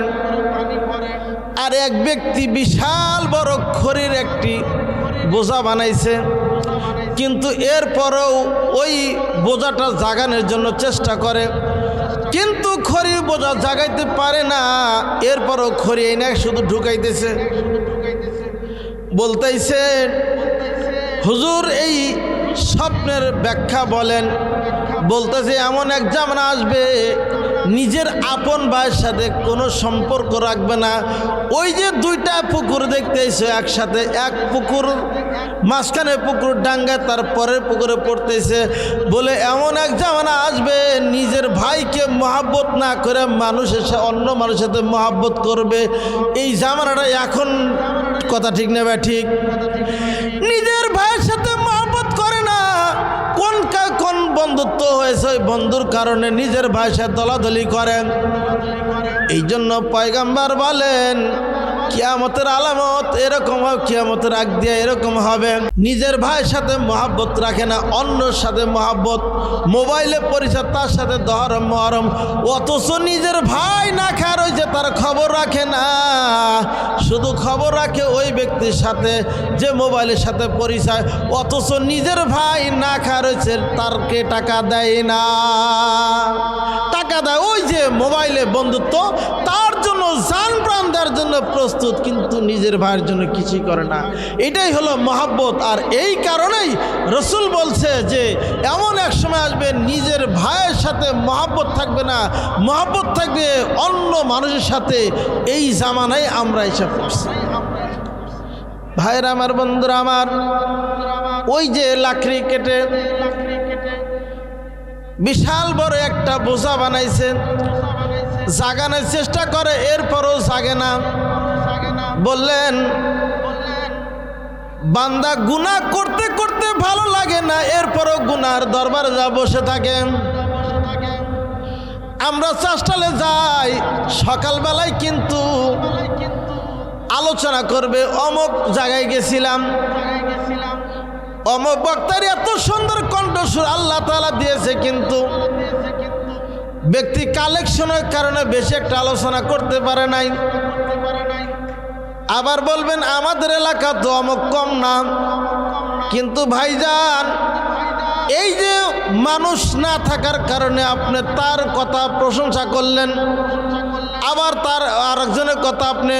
আর এক ব্যক্তি বিশাল বড় খড়ির একটি বোঝা বানাইছে, কিন্তু এরপরেও ওই বোঝাটা জাগানোর জন্য চেষ্টা করে, কিন্তু খড়ির বোঝা জাগাইতে পারে না। এরপরও খড়ি এনে শুধু ঢুকাইতেছে, বলতেছে হুজুর এই স্বপ্নের ব্যাখ্যা বলেন। বলতেছে এমন এক জামানা আসবে নিজের আপন ভাইয়ের সাথে কোনো সম্পর্ক রাখবে না। ওই যে 2টা পুকুর দেখতেছে একসাথে, এক পুকুর মাঝখানে পুকুর ডাঙ্গা, তার পরের পুকুরে পড়তেছে। বলে এমন এক জামানা আসবে নিজের ভাইকে মহাব্বত না করে মানুষের সাথে, অন্য মানুষের সাথে মহাব্বত করবে। এই জামানাটা এখন, কথা ঠিক না ভাই? ঠিক। নিজের ভাইয়ের সাথে মহাব্বত করে না, কোন বন্ধুত্ব হয়েছে ওই বন্ধুর কারণে নিজের ভাইয়ের সাথে দলাদলি করেন। এই জন্য পয়গম্বর বলেন কিয়ামতের আলামত এরকম হবে, কিয়ামতের আগ দিয়ে এরকম হবে, নিজের ভাইয়ের সাথে মহাব্বত রাখে না, অন্যর সাথে মহাব্বত, মোবাইলে পরিচয়, তার সাথে দহরম মহরম, অথচ নিজের ভাই না খায় রয়েছে তার খবর রাখে না। শুধু খবর রাখে ওই ব্যক্তির সাথে যে মোবাইলের সাথে পরিচয়, অথচ নিজের ভাই না খায় রয়েছে তারকে টাকা দেয় না। টাকা দেয়, ওই যে মোবাইলে বন্ধুত্ব, তার জন্য জান প্রাণ দেওয়ার জন্য প্রস্তুত, কিন্তু নিজের ভাইয়ের জন্য কিছুই করে না। এটাই হলো মহব্বত। আর এই কারণেই রসুল বলছে যে এমন এক সময় আসবে নিজের ভাইয়ের সাথে মহব্বত থাকবে না, মহব্বত থাকবে অন্য মানুষের সাথে। এই জামানায় আমরা এসে পড়ছি। ভাইরা আমার, বন্ধুরা আমার, ওই যে লাকড়ি কেটে বিশাল বড় একটা বোঝা বানাইছে, জাগানোর চেষ্টা করে, এরপরও জাগে না। বললেন বান্দা গুনাহ করতে করতে ভালো লাগে না, এরপরও গুনার দরবারে যা বসে থাকে। আমরা চাষটালে যাই সকালবেলায়, কিন্তু আলোচনা করবে অমুক জায়গায় গেছিলাম, অমুক বক্তার এত সুন্দর কণ্ঠস্বর আল্লাহ তাআলা দিয়েছে, কিন্তু ব্যক্তি কালেকশনের কারণে বেশি একটা আলোচনা করতে পারে নাই। আবার বলবেন আমাদের এলাকা তো অমুক কম না, কিন্তু ভাইজান এই যে মানুষ না থাকার কারণে আপনি তার কথা প্রশংসা করলেন, আবার তার আরেকজনের কথা আপনি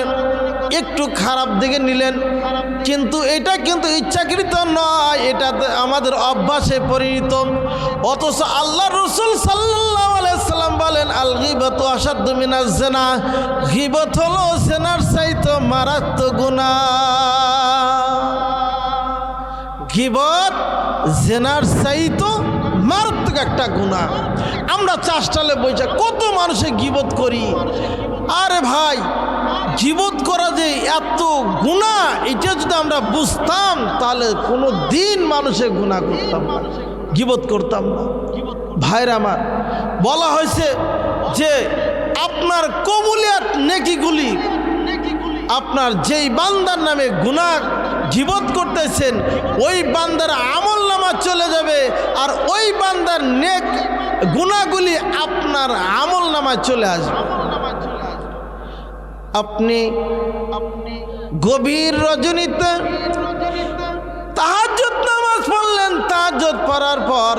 একটু খারাপ দিকে নিলেন, কিন্তু এটা কিন্তু ইচ্ছাকৃত নয়, এটা আমাদের অভ্যাসে পরিণত। অথচ আল্লাহ রসুল সাল্লাল্লাহু আলাইহি সাল্লাম বলেন আল গীবাতু আশাদ্দু মিনাজ জিনা, গীবত হলো জিনার চাইতে মারাত্মক গুনাহ। গীবত জিনার চাইতে মারাত্মক একটা গুনাহ। আমরা চাষটালে বইছে কত মানুষে গীবত করি। আরে ভাই, গীবত করা যে এত গুনাহ, এটা যদি আমরা বুঝতাম তাহলে কোনো দিন মানুষে গুনাহ করতাম না, গীবত করতাম না। ভাইরা আমার, বলা হয়েছে যে আপনার কবুলিয়াত নেকিগুলি, আপনার যেই বান্দার নামে গুনাহ গীবত করতেছেন ওই বান্দার আমলনামা চলে যাবে, আর ওই বান্দার নেক গুনাহগুলি আপনার আমলনামায় চলে আসবে। আপনি গভীর রজনীতে তাহাজ্জুদ নামাজ পড়লেন, তাহাজ্জুদ পড়ার পর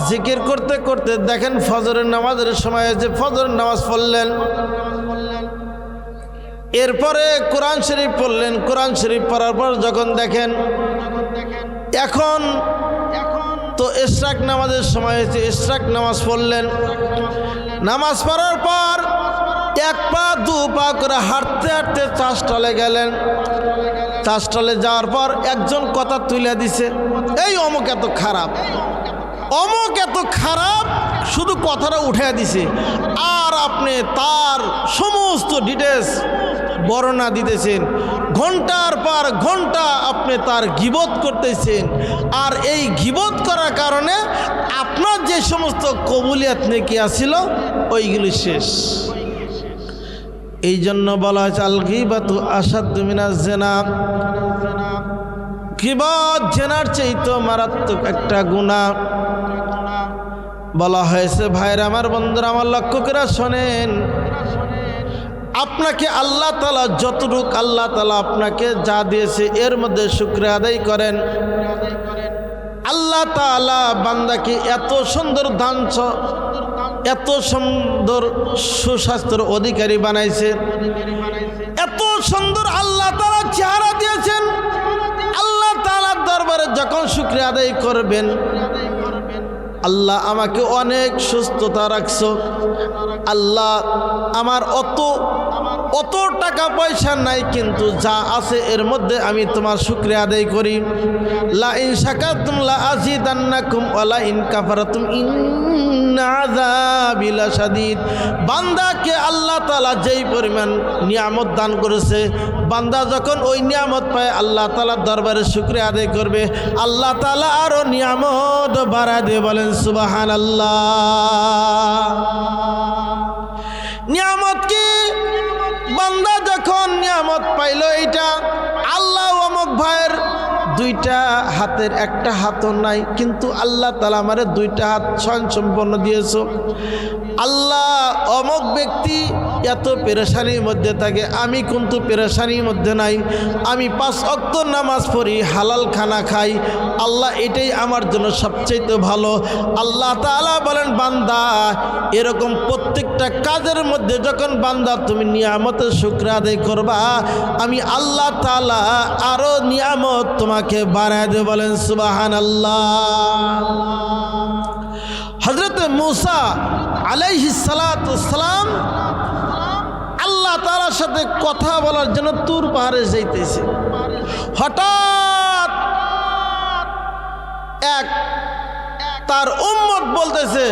জিকির করতে করতে দেখেন ফজরের নামাজের সময় যে ফজরের নামাজ পড়লেন, এরপরে কোরআন শরীফ পড়লেন, কোরআন শরীফ পড়ার পর যখন দেখেন এখন তো ইশরাক নামাজের সময় হয়েছে, ইশরাক নামাজ পড়লেন। নামাজ পড়ার পর এক পা দু পা করে হাঁটতে হাঁটতে চাষটলে গেলেন। চাষটলে যাওয়ার পর একজন কথা তুলে দিছে, এই অমুক এত খারাপ, অমুক এত খারাপ, শুধু কথাটা উঠে দিছে, আর আপনি তার সমস্ত ডিটেলস বর্ণনা দিতেছেন। ঘন্টার পর ঘন্টা আপনি তার গীবত করতেছেন, আর এই গীবত করার কারণে আপনার যে সমস্ত কবুলিয়াত নেকি আছিল ওইগুলি শেষ। এই জন্য বলা হয়েছে আল গীবাতু আশাদ্দু মিনাজ জিনা, গীবত জিনার চাইতে মারাত্মক একটা গুনাহ। বলা হয়েছে ভাইরা আমার, বন্ধুরা আমার, লক্ষ্য করে শোনেন, আপনাকে আল্লাহ তাআলা যতটুক আল্লাহ তাআলা আপনাকে যা দিয়েছে এর মধ্যে শুকরিয়া আদায় করেন। আল্লাহ তাআলা বান্দাকে এত সুন্দর দান, এত সুন্দর সুস্বাস্থ্যের অধিকারী বানাইছে, এত সুন্দর আল্লাহ তাআলা চেহারা দিয়েছেন। আল্লাহ তাআলার দরবারে যখন শুকরিয়া আদায় করবেন, আল্লাহ আমাকে অনেক সুস্থতা রাখছো, আল্লাহ আমার অত টাকা পয়সা নাই, কিন্তু যা আছে এর মধ্যে আমি তোমার শুকরিয়া আদায় করি। লা ইন শাকারতুম লা আযীদান্নাকুম ওয়া লা ইন কাফারতুম ইন্না আযাবি লাশাদীদ। বান্দাকে আল্লাহ তাআলা যেই পরিমাণ নিয়ামত দান করেছে, বান্দা যখন ওই নিয়ামত পায় আল্লাহ তাআলার দরবারে শুকরিয়া আদায় করবে, আল্লাহ তাআলা আরো নিয়ামত বাড়ায় দিয়ে বলেন সুবহানাল্লাহ। নিয়ামত কি? বান্দা যখন নিয়ামত পাইল, এইটা আল্লাহ অমুক ভাইয়ের দুইটা হাতের একটা হাতও নাই, কিন্তু আল্লাহ তাআলা আমারে দুইটা হাত স্বয়ং সম্পন্ন দিয়েছো। আল্লাহ অমুক ব্যক্তি এত পেরেশানির মধ্যে থাকে, আমি কিন্তু পেরেশানির মধ্যে নাই। আমি 5 ওয়াক্ত নামাজ পড়ি, হালাল খানা খাই, আল্লাহ এটাই আমার জন্য সবচেয়ে ভালো। আল্লাহ তাআলা বলেন, বান্দা এরকম প্রত্যেকটা কাজের মধ্যে যখন বান্দা তুমি নিয়ামতের শুকর আদায় করবা, আমি আল্লাহ তাআলা আরো নিয়ামত তোমাকে বাড়ায় দেব। বলেন সুবহানাল্লাহ। হযরত মূসা আলাইহিস সালাতু ওয়াস সালাম আল্লাহ তাআলার সাথে কথা বলার জন্য তুর পাহাড়ে যাইতেছে। হঠাৎ এক তার উম্মত বলতেছে,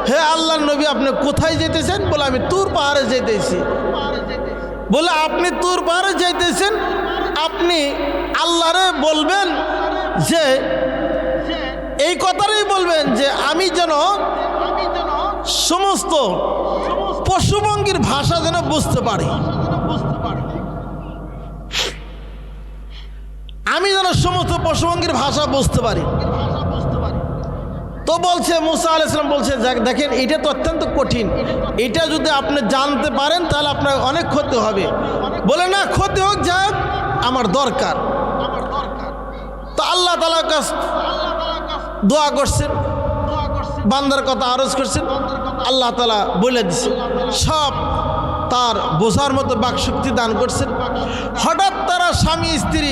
হে আল্লাহর নবী, আপনি কোথায় যেতেছেন? বলে, আমি তুর পাহাড়ে যাইতেছি। বলে, আপনি তুর পাহাড়ে যাইতেছেন, আপনি আল্লাহরে বলবেন যে এই কথাটাই বলবেন যে আমি যেন সমস্ত পশুপঙ্খীর ভাষা যেন বুঝতে পারি, আমি যেন সমস্ত পশুপঙ্খীর ভাষা বুঝতে পারি। তো বলছে মূসা আলাইহিস সালাম বলছে, দেখেন এটা তো অত্যন্ত কঠিন, এটা যদি আপনি জানতে পারেন তাহলে আপনার অনেক ক্ষতি হবে। বলে, না, ক্ষতি হোক, যাক, আমার দরকার। তো আল্লাহ তাআলার কাছে দোয়া করছেন, বান্দার কথা আরজ করছেন, আল্লাহ তাআলা বলে দিছে, সব তার বোঝার মতো বাকশক্তি দান করছেন। হঠাৎ তারা স্বামী স্ত্রী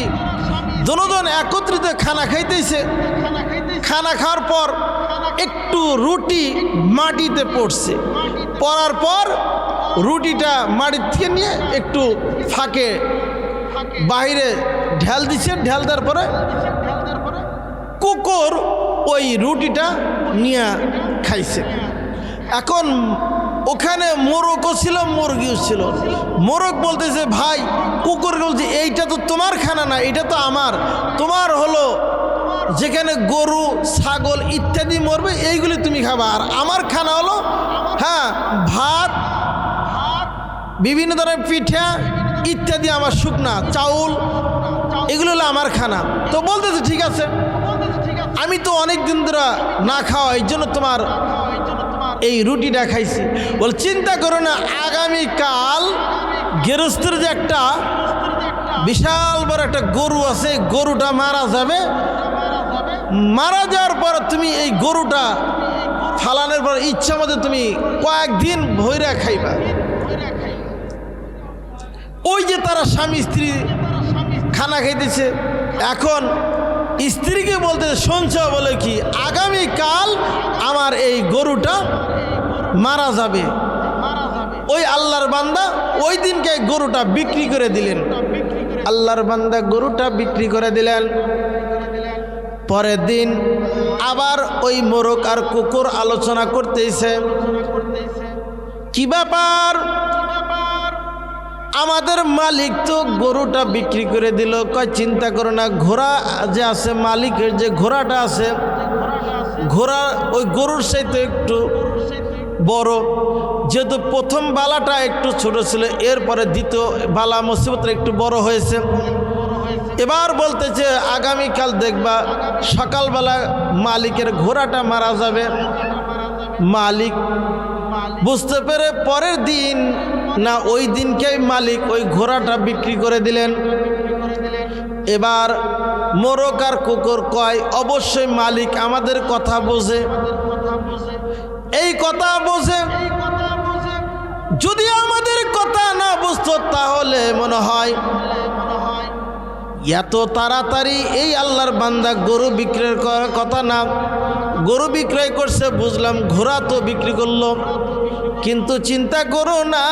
দুজন একত্রিত খানা খাইতেছে। খানা খাওয়ার পর একটু রুটি মাটিতে পড়ছে, পড়ার পর রুটিটা মাটির থেকে নিয়ে একটু ফাঁকে বাইরে ঢেল দিচ্ছে। ঢেল দেওয়ার পরে কুকুর ওই রুটিটা নিয়ে খাইছে। এখন ওখানে মোরগও ছিল, মুরগিও ছিল। মোরগ বলতেছে, ভাই, কুকুর বলছে, এইটা তো তোমার খানা না, এটা তো আমার। তোমার হলো যেখানে গরু ছাগল ইত্যাদি মরবে এইগুলি তুমি খাবা, আর আমার খানা হলো হ্যাঁ ভাত, বিভিন্ন ধরনের পিঠা ইত্যাদি, আমার শুকনা চাউল, এগুলো হলো আমার খানা। তো বলতেছে, ঠিক আছে, আমি তো অনেক দিন ধরে না খাওয়া, এই জন্য তোমার এই রুটিটা খাইছি। বল, চিন্তা করো না, আগামীকাল গেরস্তের যে একটা বিশাল বড় একটা গরু আছে, গরুটা মারা যাবে। মারা যাওয়ার পর তুমি এই গরুটা ফালানোর পর ইচ্ছা মতো তুমি কয়েকদিন ভৈরা খাইবা। ওই যে তারা স্বামী স্ত্রী খানা খাইতেছে, এখন স্ত্রীকে বলতে শুনছ, বলে কি, আগামীকাল আমার এই গরুটা মারা যাবে। ওই আল্লাহর বান্দা ওই দিনকে গরুটা বিক্রি করে দিলেন। আল্লাহর বান্দা গরুটা বিক্রি করে দিলেন। পরের দিন আবার ওই মোরগ আর কুকুর আলোচনা করতেছে, কি ব্যাপার, আমাদের মালিক তো গরুটা বিক্রি করে দিল। কয়, চিন্তা করো না, ঘোড়া যে আছে, মালিকের যে ঘোড়াটা আছে, ঘোড়া ওই গরুর সাথে একটু বড়, যেহেতু প্রথম বালাটা একটু ছোট ছিল, এরপরে দ্বিতীয় বালা মুসিবতটা একটু বড় হয়েছে। এবার বলতেছে, আগামীকাল দেখবা সকালবেলা মালিকের ঘোড়াটা মারা যাবে। মালিক বুঝতে পেরে পরের দিন না ওই দিনকেই মালিক ওই ঘোড়াটা বিক্রি করে দিলেন। এবার মোরগ আর কুকুর কয়, অবশ্যই মালিক আমাদের কথা বোঝে, এই কথা বোঝে, যদি আমাদের কথা না বুঝতো তাহলে মনে হয় এত তাড়াতাড়ি এই আল্লাহর বান্দা গরু বিক্রয় করার কথা না। গরু বিক্রয় করছে বুঝলাম, ঘোড়া তো বিক্রি করলো, কিন্তু চিন্তা করো না,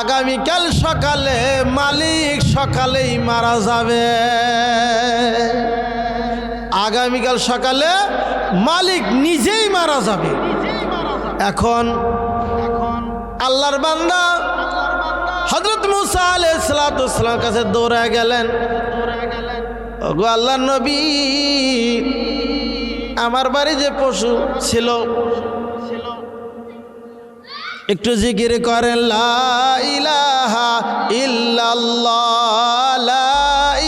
আগামীকাল সকালে মালিক সকালেই মারা যাবে। আগামীকাল সকালে মালিক নিজেই মারা যাবে। এখন আল্লাহর বান্দা হযরত মূসা আলাইহিস সালামের কাছে দৌড়ায় গেলেন, ওগো আল্লাহর নবী, আমার বাড়ি যে পশু ছিল, একটু জিকির করেন, লা ইলাহা ইল্লাল্লাহ, লা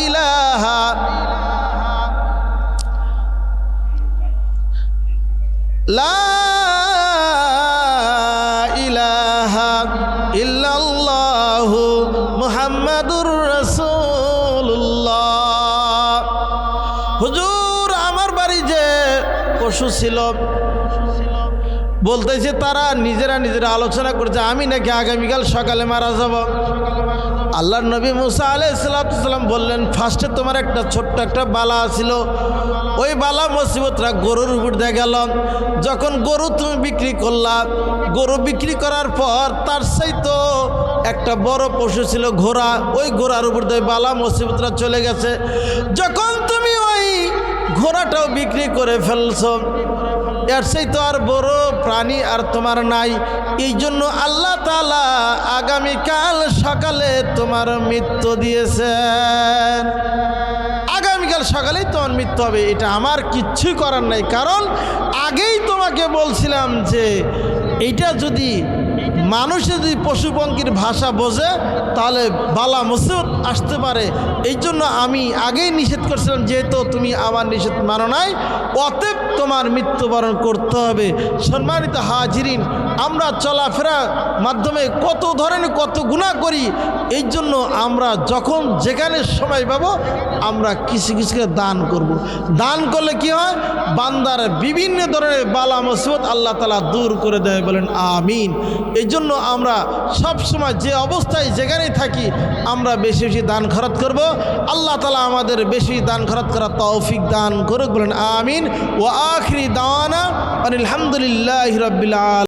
ইলাহা, লা ইলাহা বাড়ি যে পশু ছিল, বলতেছে তারা নিজেরা আলোচনা করছে আমি নাকি আগামীকাল সকালে মারা যাব। আল্লাহর নবী মুসা আলাইহিস সালাম বললেন, ফার্স্টে তোমার একটা ছোট্ট একটা বালা ছিল, ওই বালা মুসিবতরা গরুর উপর দিয়ে গেল। যখন গরু তুমি বিক্রি করলা, গরু বিক্রি করার পর তার চাইতো একটা বড় পশু ছিল ঘোড়া, ওই ঘোড়ার উপর দিয়ে বালা মুসিবতরা চলে গেছে। যখন তুমি ওই ঘোড়াটাও বিক্রি করে ফেলছো, এর সেই তো আর বড় প্রাণী আর তোমার নাই। এই জন্য আল্লাহ তাআলা আগামীকাল সকালে তোমার মৃত্যু দিয়েছেন। আগামীকাল সকালেই তোমার মৃত্যু হবে, এটা আমার কিচ্ছুই করার নাই। কারণ আগেই তোমাকে বলছিলাম যে এইটা যদি মানুষে যদি পশু পঙ্খির ভাষা বোঝে তাহলে বালা মুসিবত আসতে পারে। এই জন্য আমি আগেই নিষেধ করছিলাম, যেহেতু তুমি আমার নিষেধ মানো নাই, অতএব তোমার মৃত্যুবরণ করতে হবে। সম্মানিত হাজিরিন, আমরা চলাফেরার মাধ্যমে কত ধরনের কত গুনাহ করি। এই জন্য আমরা যখন যেখানে সময় পাবো আমরা কিছু কিছুকে দান করব। দান করলে কি হয়, বান্দার বিভিন্ন ধরনের বালা মুসিবত আল্লাহ তাআলা দূর করে দেয়, বলেন আমিন। এই জন্য আমরা সব সময় যে অবস্থায় যেখানেই থাকি আমরা বেশি বেশি দান খরচ করব। আল্লাহ তাআলা আমাদের বেশি দান খরচ করার তৌফিক দান করুক, বলেন আমিন। ওয়া আখিরি দাওয়ানা আলহামদুলিল্লাহি রাব্বিল আলামিন।